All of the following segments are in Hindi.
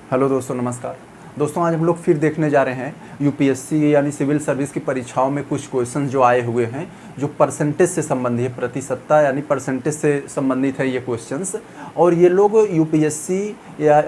हेलो दोस्तों, नमस्कार। दोस्तों, आज हम लोग फिर देखने जा रहे हैं यूपीएससी यानी सिविल सर्विस की परीक्षाओं में कुछ क्वेश्चंस जो आए हुए हैं जो परसेंटेज से संबंधित है, प्रतिशतता यानी परसेंटेज से संबंधित है ये क्वेश्चंस। और ये लोग यूपीएससी या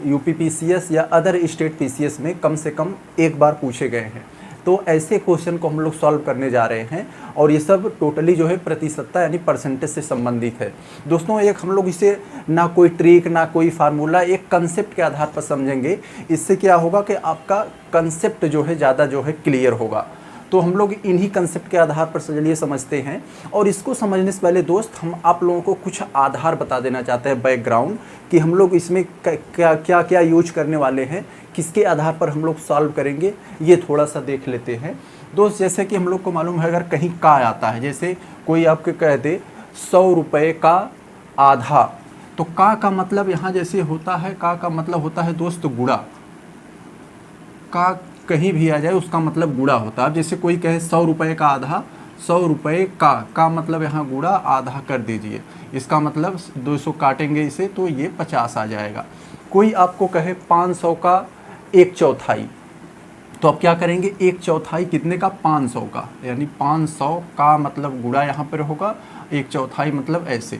यूपीपीसीएस या अदर स्टेट पीसीएस में कम से कम एक बार पूछे गए हैं। तो ऐसे क्वेश्चन को हम लोग सॉल्व करने जा रहे हैं और ये सब टोटली जो है प्रतिशतता यानी परसेंटेज से संबंधित है। दोस्तों, एक हम लोग इसे ना कोई ट्रिक ना कोई फार्मूला, एक कंसेप्ट के आधार पर समझेंगे। इससे क्या होगा कि आपका कंसेप्ट जो है ज़्यादा जो है क्लियर होगा। तो हम लोग इन्हीं कंसेप्ट के आधार पर चलिए समझते हैं। और इसको समझने से पहले दोस्त, हम आप लोगों को कुछ आधार बता देना चाहते हैं, बैकग्राउंड, कि हम लोग इसमें क्या क्या क्या यूज करने वाले हैं, किसके आधार पर हम लोग सॉल्व करेंगे, ये थोड़ा सा देख लेते हैं। दोस्त, जैसे कि हम लोग को मालूम है, अगर कहीं का आता है, जैसे कोई आपके कह दे 100 रुपये का आधा, तो का मतलब यहाँ जैसे होता है, का मतलब होता है दोस्त गुणा। का कहीं भी आ जाए उसका मतलब गुणा होता है। जैसे कोई कहे 100 रुपये का आधा, 100 रुपये का मतलब यहाँ गुणा आधा कर दीजिए, इसका मतलब 200 काटेंगे इसे तो ये 50 आ जाएगा। कोई आपको कहे 500 का 1/4, तो आप क्या करेंगे, 1/4 कितने का, 500 का, यानी 500 का मतलब गुणा यहाँ पर होगा, 1/4 मतलब ऐसे।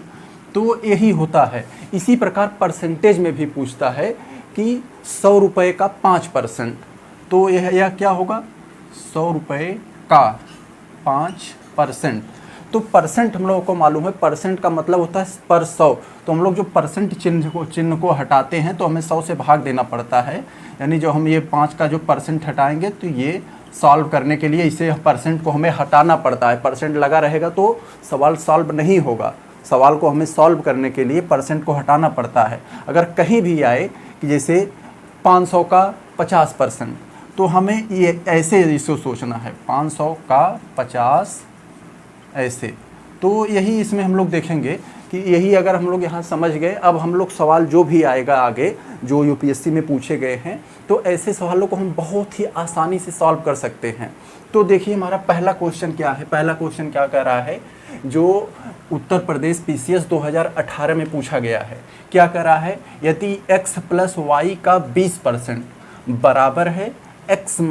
तो यही होता है। इसी प्रकार परसेंटेज में भी पूछता है कि 100 रुपये का 5%, तो यह क्या होगा, 100 रुपये का 5%। तो परसेंट हम लोगों को मालूम है, परसेंट का मतलब होता है पर 100। तो हम लोग जो परसेंट चिन्ह को हटाते हैं तो हमें 100 से भाग देना पड़ता है। यानी जो हम ये 5 का जो परसेंट हटाएंगे तो ये सॉल्व करने के लिए इसे परसेंट को हमें हटाना पड़ता है। परसेंट लगा रहेगा तो सवाल सॉल्व नहीं होगा। सवाल को हमें सॉल्व करने के लिए परसेंट को हटाना पड़ता है। अगर कहीं भी आए कि जैसे 500 का 50%, तो हमें ये ऐसे इसको सोचना है, 500 का 50 ऐसे। तो यही इसमें हम लोग देखेंगे कि यही अगर हम लोग यहाँ समझ गए, अब हम लोग सवाल जो भी आएगा आगे जो यूपीएससी में पूछे गए हैं, तो ऐसे सवालों को हम बहुत ही आसानी से सॉल्व कर सकते हैं। तो देखिए हमारा पहला क्वेश्चन क्या है। पहला क्वेश्चन क्या कह रहा है, जो उत्तर प्रदेश पीसीएस 2018 में पूछा गया है। क्या कह रहा है, यदि x + y का 20% बराबर है x -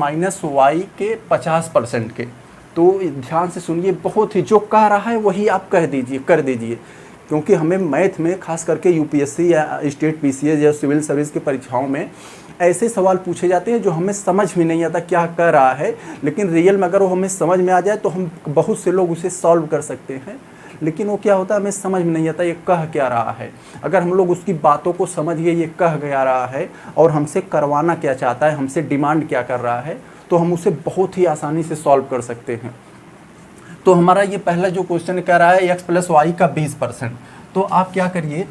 y के 50% के। तो ध्यान से सुनिए, बहुत ही जो कह रहा है वही आप कर दीजिए, क्योंकि हमें मैथ में खास करके यूपीएससी या स्टेट पीसीएस या सिविल सर्विस की परीक्षाओं में ऐसे सवाल पूछे जाते हैं जो हमें समझ में नहीं आता क्या कह रहा है, लेकिन रियल में अगर वो हमें समझ में आ जाए तो हम बहुत से लोग उसे सॉल्व कर सकते हैं। लेकिन वो क्या होता है, हमें समझ में नहीं आता ये कह क्या रहा है। अगर हम लोग उसकी बातों को समझ गए ये कह क्या रहा है और हमसे करवाना क्या चाहता है, हमसे डिमांड क्या कर रहा है, तो हम उसे बहुत ही आसानी से सॉल्व कर सकते हैं। तो हमारा ये पहला जो क्वेश्चन कह रहा है x + y का 20%, तो आप क्या करिए,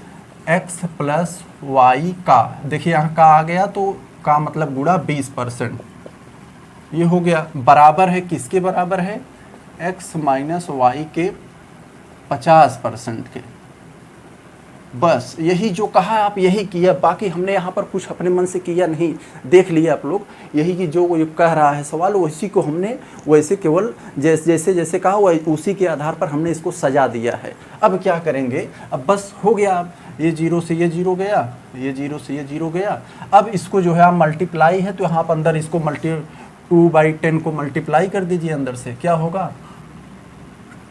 x + y का, देखिए यहाँ का आ गया तो का मतलब गुणा 20%, ये हो गया, बराबर है किसके बराबर है, x - y के 50% के। बस यही जो कहा आप यही किया, बाकी हमने यहाँ पर कुछ अपने मन से किया नहीं। देख लिया आप लोग, यही कि जो कह रहा है सवाल उसी को हमने वैसे केवल जैसे कहा उसी के आधार पर हमने इसको सजा दिया है। अब क्या करेंगे, अब बस हो गया, अब ये 0 से ये 0 गया, ये 0 से ये 0 गया। अब इसको जो है आप मल्टीप्लाई है तो यहाँ पर अंदर इसको 2/10 को मल्टीप्लाई कर दीजिए अंदर से, क्या होगा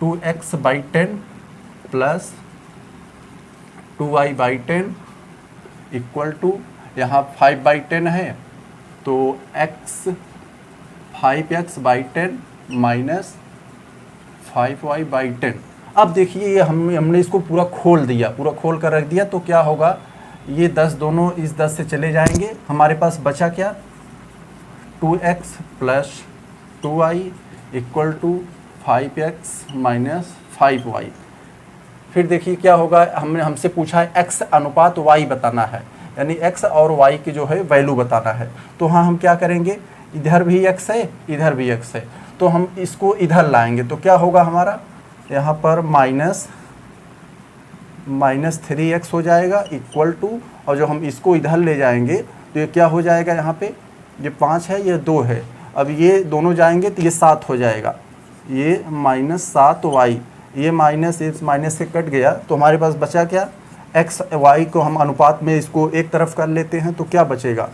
2x/10 plus 2y/10 equal to, यहाँ 5/10 है तो 5x/10 माइनस 5y/10। अब देखिए ये हमने इसको पूरा खोल खोल कर रख दिया, तो क्या होगा, ये 10 दोनों इस 10 से चले जाएंगे, हमारे पास बचा क्या, 2x + 2y equal to 5x minus 5y। फिर देखिए क्या होगा, हमसे पूछा है x अनुपात y बताना है, यानी x और y की जो है वैल्यू बताना है। तो हाँ हम क्या करेंगे, इधर भी x है इधर भी x है, तो हम इसको इधर लाएंगे तो क्या होगा हमारा, यहाँ पर -3x हो जाएगा इक्वल टू, और जो हम इसको इधर ले जाएंगे तो ये क्या हो जाएगा, यहाँ पे ये 5 है ये 2 है, अब ये दोनों जाएंगे तो ये 7 हो जाएगा, ये -7y, ये माइनस से कट गया तो हमारे पास बचा क्या, एक्स वाई को हम अनुपात में इसको एक तरफ कर लेते हैं तो क्या बचेगा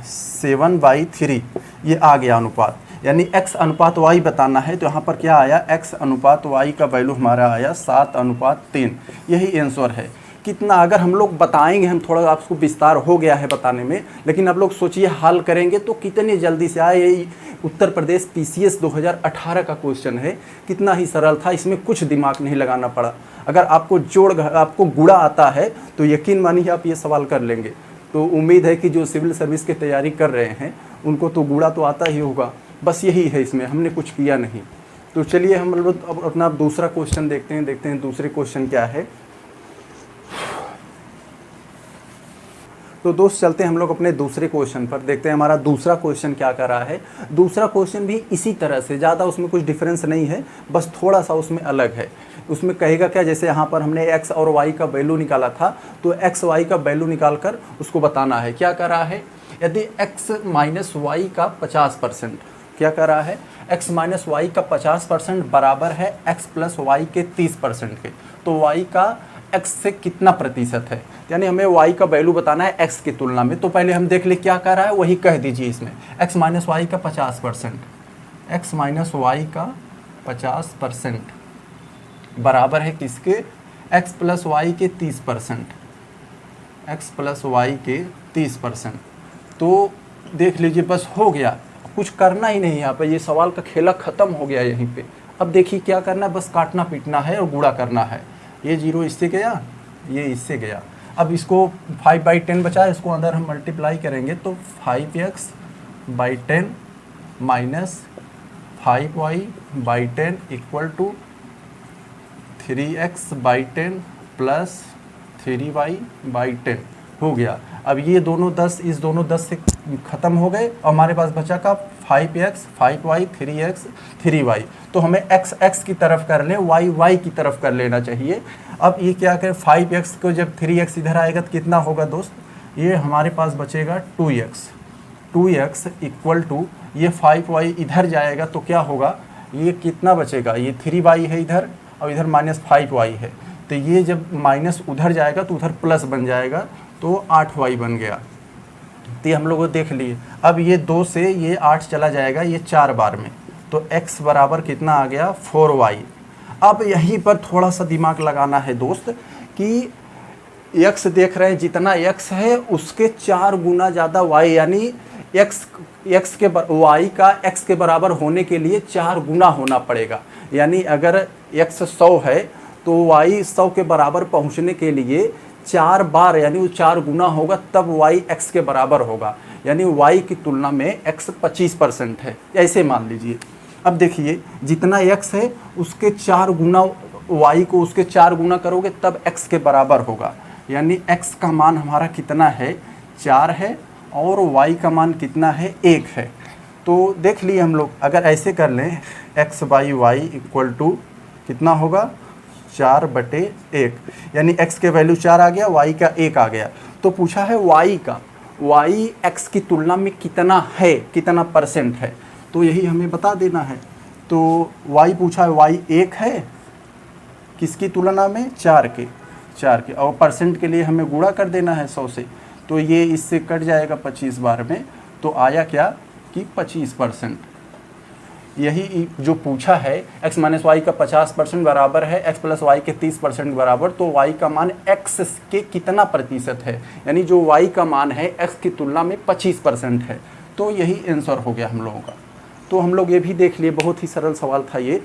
7/3, ये आ गया अनुपात। यानी x अनुपात y बताना है तो यहाँ पर क्या आया, x अनुपात y का वैल्यू हमारा आया 7/3। यही आंसर है। कितना अगर हम लोग बताएंगे, हम थोड़ा आपको विस्तार हो गया है बताने में, लेकिन अब लोग सोचिए हल करेंगे तो कितनी जल्दी से आए। यही उत्तर प्रदेश PCS 2018 का क्वेश्चन है, कितना ही सरल था, इसमें कुछ दिमाग नहीं लगाना पड़ा। अगर आपको गुणा आता है तो यकीन मानिए आप ये सवाल कर लेंगे। तो उम्मीद है कि जो सिविल सर्विस की तैयारी कर रहे हैं उनको तो गुणा तो आता ही होगा, बस यही है, इसमें हमने कुछ किया नहीं। तो चलिए हम लोग अब अपना दूसरा क्वेश्चन देखते हैं दूसरे क्वेश्चन क्या है। तो दोस्त चलते हैं हम लोग अपने दूसरे क्वेश्चन पर, देखते हैं हमारा दूसरा क्वेश्चन क्या कर रहा है। दूसरा क्वेश्चन भी इसी तरह से, ज़्यादा उसमें कुछ डिफरेंस नहीं है, बस थोड़ा सा उसमें अलग है। उसमें कहेगा क्या, जैसे यहाँ पर हमने x और y का वैल्यू निकाला था तो x y का वैल्यू निकाल कर उसको बताना है। क्या कर रहा है, यदि x माइनस वाई का 50%, क्या कर रहा है, x माइनस वाई का 50% बराबर है x प्लस वाई के 30% के, तो y का x से कितना प्रतिशत है, यानी हमें y का वैल्यू बताना है x की तुलना में। तो पहले हम देख ले क्या कर रहा है, वही कह दीजिए इसमें। x माइनस वाई का 50%, x माइनस वाई का 50% बराबर है किसके, x प्लस वाई के 30%, x प्लस वाई के 30%। तो देख लीजिए बस हो गया, कुछ करना ही नहीं। यहाँ पे ये सवाल का खेला ख़त्म हो गया यहीं पे। अब देखिए क्या करना है, बस काटना पीटना है और गुणा करना है। ये 0 इससे गया, ये इससे गया। अब इसको 5/10 बचा, इसको अंदर हम मल्टीप्लाई करेंगे तो 5x/10 minus 5y/10 equal to 3x/10 plus 3y/10 हो गया। अब ये दोनों 10 इस दोनों 10 से ख़त्म हो गए और हमारे पास बचा का 5x 5y 3x 3y। तो हमें x x की तरफ कर लें, y y की तरफ कर लेना चाहिए। अब ये क्या करें, 5x को जब 3x इधर आएगा तो कितना होगा दोस्त, ये हमारे पास बचेगा 2x इक्वल टू ये 5y इधर जाएगा तो क्या होगा, ये कितना बचेगा, ये 3y है इधर और इधर माइनस 5y है। तो ये जब माइनस उधर जाएगा तो उधर प्लस बन जाएगा, तो 8y बन गया। तो ये हम लोगों को देख लिए। अब ये 2 से ये 8 चला जाएगा ये 4 बार में, तो x बराबर कितना आ गया 4y। अब यहीं पर थोड़ा सा दिमाग लगाना है दोस्त कि x देख रहे हैं, जितना x है उसके 4 गुना ज़्यादा y, यानी x के y का x के बराबर होने के लिए 4 गुना होना पड़ेगा। यानी अगर x 100 है तो y 100 के बराबर पहुंचने के लिए 4 बार, यानी वो 4 गुना होगा तब y x के बराबर होगा। यानी y की तुलना में x 25% है, ऐसे मान लीजिए। अब देखिए जितना x है उसके 4 गुना, y को उसके 4 गुना करोगे तब x के बराबर होगा। यानी x का मान हमारा कितना है 4 है और y का मान कितना है 1 है। तो देख लिए हम लोग, अगर ऐसे कर लें x/y इक्वल टू कितना होगा 4/1, यानी x के वैल्यू 4 आ गया, y का 1 आ गया। तो पूछा है y का, y x की तुलना में कितना है, कितना परसेंट है, तो यही हमें बता देना है। तो y पूछा है, y 1 है किसकी तुलना में 4 के, और परसेंट के लिए हमें गुणा कर देना है 100 से, तो ये इससे कट जाएगा 25 बार में, तो आया क्या कि 25%। यही जो पूछा है x माइनस वाई का 50% बराबर है x प्लस वाई के 30% बराबर, तो y का मान x के कितना प्रतिशत है, यानी जो y का मान है x की तुलना में 25% है। तो यही आंसर हो गया हम लोगों का। तो हम लोग ये भी देख लिए, बहुत ही सरल सवाल था ये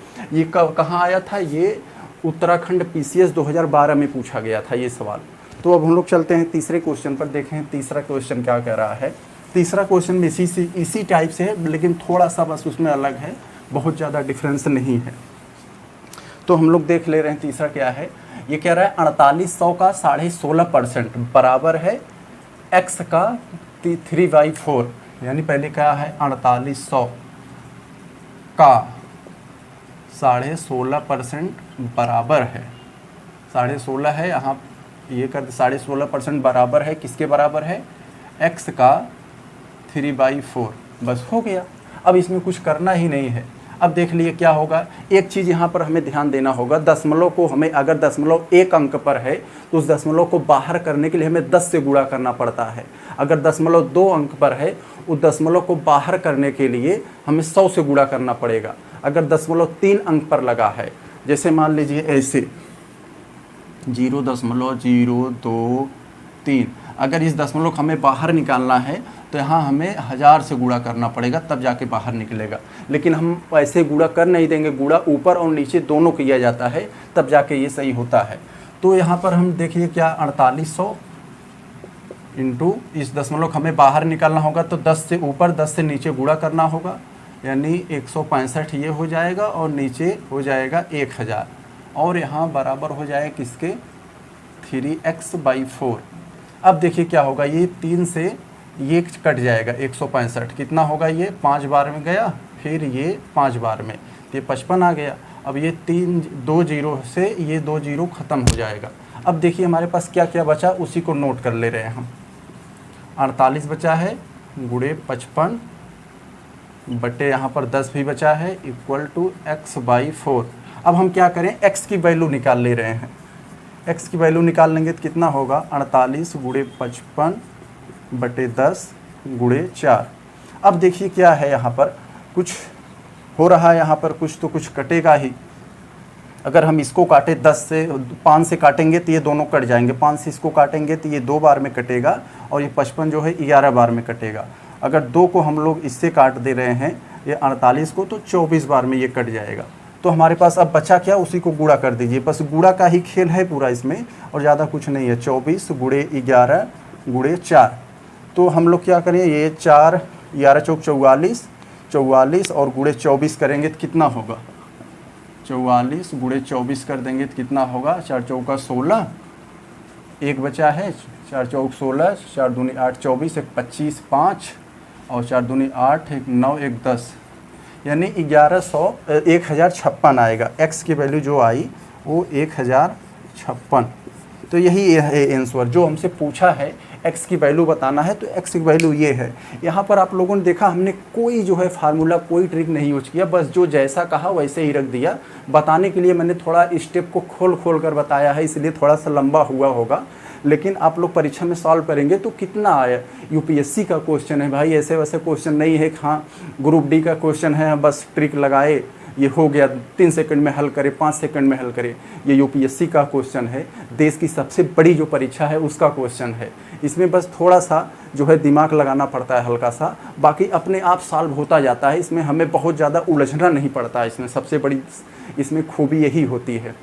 कहाँ आया था, ये उत्तराखंड PCS 2012 में पूछा गया था ये सवाल। तो अब हम लोग चलते हैं तीसरे क्वेश्चन पर, देखें तीसरा क्वेश्चन क्या कह रहा है। तीसरा क्वेश्चन में इसी टाइप से है, लेकिन थोड़ा सा बस उसमें अलग है, बहुत ज़्यादा डिफरेंस नहीं है। तो हम लोग देख ले रहे हैं तीसरा क्या है। ये कह रहा है 4800 का 16.5% बराबर है x का 3/4, यानी पहले क्या है 4800 का 16.5% बराबर है, 16.5 है यहाँ, ये कर 16.5% बराबर है किसके बराबर है, x का 3/4, बस हो गया। अब इसमें कुछ करना ही नहीं है। अब देख लिए क्या होगा, एक चीज़ यहाँ पर हमें ध्यान देना होगा, दशमलव को हमें अगर दशमलव एक अंक पर है तो उस दशमलव को बाहर करने के लिए हमें 10 से गुणा करना पड़ता है। अगर दशमलव 2 अंक पर है उस दशमलव को बाहर करने के लिए हमें 100 से गुणा करना पड़ेगा। अगर दशमलव 3 अंक पर लगा है, जैसे मान लीजिए ऐसे 0.023, अगर इस दशमलव को हमें बाहर निकालना है तो यहाँ हमें 1000 से गुणा करना पड़ेगा, तब जाके बाहर निकलेगा। लेकिन हम ऐसे गुणा कर नहीं देंगे, गुणा ऊपर और नीचे दोनों किया जाता है, तब जाके ये सही होता है। तो यहाँ पर हम देखिए क्या 4800 इंटू इस दशमलव को हमें बाहर निकालना होगा तो 10 से ऊपर 10 से नीचे गुणा करना होगा, यानी 165 ये हो जाएगा और नीचे हो जाएगा 1000 और यहाँ बराबर हो जाएगा किसके 3x/4। अब देखिए क्या होगा, ये 3 से ये कट जाएगा 165, कितना होगा ये 5 बार में गया, फिर ये 5 बार में, ये 55 आ गया। अब ये 2 जीरो से ये 2 जीरो ख़त्म हो जाएगा। अब देखिए हमारे पास क्या क्या बचा, उसी को नोट कर ले रहे हैं हम। 48 बचा है गुणे 55 बटे यहाँ पर 10 भी बचा है इक्वल टू x/4। अब हम क्या करें, x की वैल्यू निकाल ले रहे हैं। x की वैल्यू निकाल लेंगे तो कितना होगा 48 गुणे 55 बटे 10 गुणे 4। अब देखिए क्या है, यहाँ पर कुछ हो रहा है, यहाँ पर कुछ तो कुछ कटेगा ही। अगर हम इसको काटे 5 से काटेंगे तो ये दोनों कट जाएंगे, 5 से इसको काटेंगे तो ये 2 बार में कटेगा और ये 55 जो है 11 बार में कटेगा। अगर 2 को हम लोग इससे काट दे रहे हैं, ये 48 को, तो 24 बार में ये कट जाएगा। तो हमारे पास अब बचा क्या, उसी को गुणा कर दीजिए, बस गुणा का ही खेल है पूरा इसमें और ज़्यादा कुछ नहीं है। 24 गुणे 11 गुणे 4, तो हम लोग क्या करें, ये 4 11 चौक 44 और गुणे 24 करेंगे तो कितना होगा 44 गुणे 24 कर देंगे तो कितना होगा 4 चौका 16, एक बचा है 4 चौक 16, 4 दूनी 8 24, 1 25 5 और 4 दूनी 8 1 9 1 10, यानी 1056 आएगा। x की वैल्यू जो आई वो 1056। तो यही है आंसर जो हमसे पूछा है, x की वैल्यू बताना है तो x की वैल्यू ये है। यहाँ पर आप लोगों ने देखा हमने कोई जो है फार्मूला कोई ट्रिक नहीं यूज किया, बस जो जैसा कहा वैसे ही रख दिया। बताने के लिए मैंने थोड़ा स्टेप को खोल कर बताया है, इसलिए थोड़ा सा लंबा हुआ होगा, लेकिन आप लोग परीक्षा में सॉल्व करेंगे तो कितना आया। यूपीएससी का क्वेश्चन है भाई, ऐसे वैसे क्वेश्चन नहीं है। हाँ, ग्रुप डी का क्वेश्चन है, बस ट्रिक लगाए ये हो गया, 3 सेकंड में हल करे, 5 सेकंड में हल करे। ये यूपीएससी का क्वेश्चन है, देश की सबसे बड़ी जो परीक्षा है उसका क्वेश्चन है। इसमें बस थोड़ा सा जो है दिमाग लगाना पड़ता है हल्का सा, बाकी अपने आप सॉल्व होता जाता है। इसमें हमें बहुत ज़्यादा उलझना नहीं पड़ता है, इसमें सबसे बड़ी इसमें खूबी यही होती है।